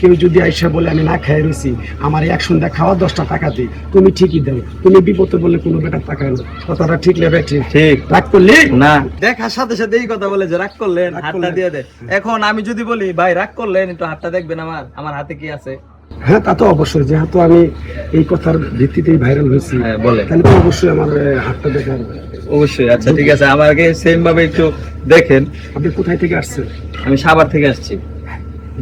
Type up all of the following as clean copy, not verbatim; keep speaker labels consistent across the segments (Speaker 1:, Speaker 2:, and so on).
Speaker 1: কেউ যদি আইসা বলে আমি না খাই রয়েছি, আমার এক সন্ধ্যা খাওয়া 10টা টাকা দিই, তুমি ঠিকই দাও। তুমি বিপদে বললে কোনো বেটার টাকা এলো, কথাটা ঠিক নেবে? ঠিক
Speaker 2: ঠিক
Speaker 1: রাগ করলি
Speaker 2: না, দেখার সাথে সাথে এই কথা বলে যে রাগ করলেন, হাতটা দিয়ে দে। এখন আমি যদি বলি ভাই রাগ করলেন, একটু হাতটা দেখবেন, আমার হাতে কি আছে?
Speaker 1: হ্যাঁ, তা তো অবশ্যই, যেহেতু আমি এই কথার ভিত্তিতেই ভাইরাল হয়েছি,
Speaker 2: হ্যাঁ, বলে
Speaker 1: তাহলে তো অবশ্যই আমার হাতটা দেখার।
Speaker 2: অবশ্যই। আচ্ছা ঠিক আছে, আমাকে সেম ভাবে একটু দেখেন।
Speaker 1: আপনি কোথায় থেকে আসছেন?
Speaker 2: আমি সাভার থেকে আসছি।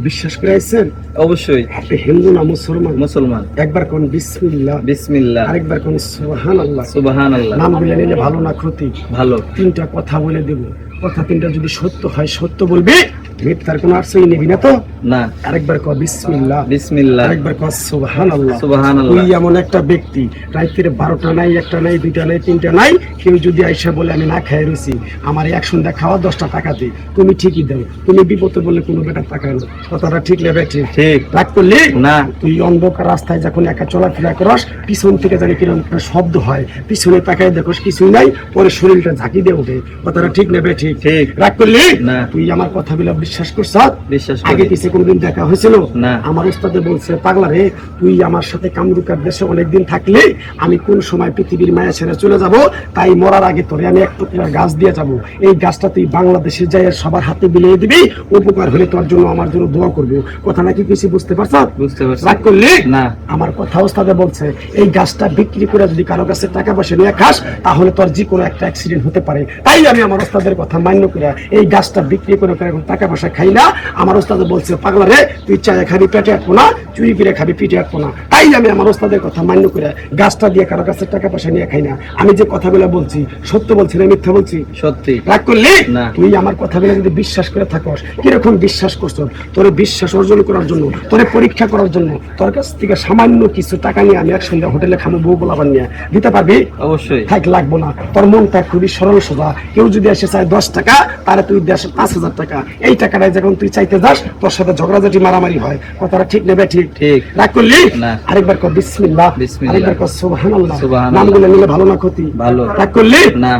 Speaker 1: বিশ্বাস করে আসছেন?
Speaker 2: অবশ্যই।
Speaker 1: আপনি হিন্দু না মুসলমান?
Speaker 2: মুসলমান।
Speaker 1: একবার কোন বিসমিল্লাহ,
Speaker 2: বিসমিল্লাহ,
Speaker 1: আরেকবার কোন সুবহানাল্লাহ।
Speaker 2: সুবহানাল্লাহ।
Speaker 1: নাম বলে নিলে ভালো না ক্ষতি?
Speaker 2: ভালো।
Speaker 1: 3টা কথা বলে দেব, কথা 3টা যদি সত্য হয় সত্য বলবি, মিথ্যার কোনো আশ্রয় নিবি না তো?
Speaker 2: না।
Speaker 1: আরেকবার কর বিসমিল্লাহ,
Speaker 2: বিসমিল্লাহ,
Speaker 1: আরেকবার কর সুবহানাল্লাহ।
Speaker 2: সুবহানাল্লাহ।
Speaker 1: তুই এমন একটা ব্যক্তি, রাতের 12টা নাই, 1টা নাই, 2টা নাই, 3টা নাই, কেউ যদি আইসা বলে আমি না খাই রয়েছি, আমার এক সন্ধ্যা খাওয়া 10টা টাকা দিই, তুমি ঠিকই দাও। তুমি বিপদে বললে কোনো বেটার টাকা এলো, কথাটা ঠিক নেবে? ঠিক
Speaker 2: ঠিক
Speaker 1: রাগ করলি
Speaker 2: না।
Speaker 1: তুই অন্ধকার রাস্তায় যখন একা চলাফেরা করস, পিছন থেকে জানি কিরকম একটা শব্দ হয়, পিছনে তাকায় দেখোস কিছুই নাই, পরে শরীরটা ঝাঁকি দিয়ে ওঠে, কথাটা ঠিক নেবে? ঠিক
Speaker 2: ঠিক
Speaker 1: রাগ করলি
Speaker 2: না।
Speaker 1: তুই আমার কথা বলে বিশ্বাস করছ?
Speaker 2: বিশ্বাস
Speaker 1: আগে
Speaker 2: করি।
Speaker 1: পিছে কোনদিন দেখা হয়েছিল?
Speaker 2: না।
Speaker 1: আমার ওস্তাদে বলছে, পাগলা রে, তুই আমার সাথে কামরুকার দেশে অনেকদিন থাকলে আমি কোন সময় পৃথিবীর মায়া ছেড়ে চলে যাব, তাই মরার আগে তোরে আমি এক টুকরা গাছ দিয়ে যাব, এই গাছটা তুই বাংলাদেশে যাই সবার হাতে বিলিয়ে দিবি, উপকার হলে তোর জন্য আমার জন্য দোয়া করবো। কথা নাকি কিছু বুঝতে পারছ?
Speaker 2: বুঝতে পারছি।
Speaker 1: রাগ করলি
Speaker 2: না।
Speaker 1: আমার কথা ওস্তাদে বলছে, এই গাছটা বিক্রি করে যদি কারো কাছে টাকা পয়সা নিয়ে খাস, তাহলে তোর যে কোনো একটা অ্যাক্সিডেন্ট হতে পারে। তাই আমি আমার ওস্তাদের কথা মান্য করে এই গাছটা বিক্রি করে টাকা পয়সা খাই না। আমার ওস্তাদে বলছে, পাগলা রে, তুই চায়ে খাবি পেটে আটবো না, চুরি করে খাবি পিঠে আটবো না। তাই আমি আমার ওস্তাদের কথা মান্য করে গাছটা দিয়ে কারো কাছে টাকা পয়সা নিয়ে খাই না। আমি যে কথাগুলো বলছি সত্য বলছি না মিথ্যা বলছি?
Speaker 2: সত্যি।
Speaker 1: রাগ করলি
Speaker 2: না।
Speaker 1: তুই আমার কথাগুলো যদি বিশ্বাস করে থাকস, কিরকম বিশ্বাস করছো? তোর বিশ্বাস অর্জন করার জন্য, তোর পরীক্ষা করার জন্য তোর কাছ থেকে সামান্য কিছু টাকা নিয়ে আমি এক সন্ধ্যা হোটেলে খাবো, বউ বলাবার নিয়ে দিতে পারবি?
Speaker 2: অবশ্যই।
Speaker 1: থাক, লাগবো না। তোর মনটা খুবই সরল সোজা। কেউ যদি এসে চায় 10 টাকা, তাহলে তুই দেশ 5000 টাকা। এই টাকাটাই যখন তুই চাইতে যাস, তোর সাথে ঝগড়াঝাটি মারামারি হয়, কথাটা ঠিক নেবে? ঠিক
Speaker 2: ঠিক।
Speaker 1: রাগ করলি
Speaker 2: না।
Speaker 1: আরেকবার কর বিসমিল্লাহ,
Speaker 2: বিসমিল্লাহ,
Speaker 1: আরেকবার কর সুবহানাল্লাহ।
Speaker 2: সুবহানাল্লাহ।
Speaker 1: নামগুলো নিলে ভালো না ক্ষতি?
Speaker 2: ভালো।
Speaker 1: রাগ করলি
Speaker 2: না।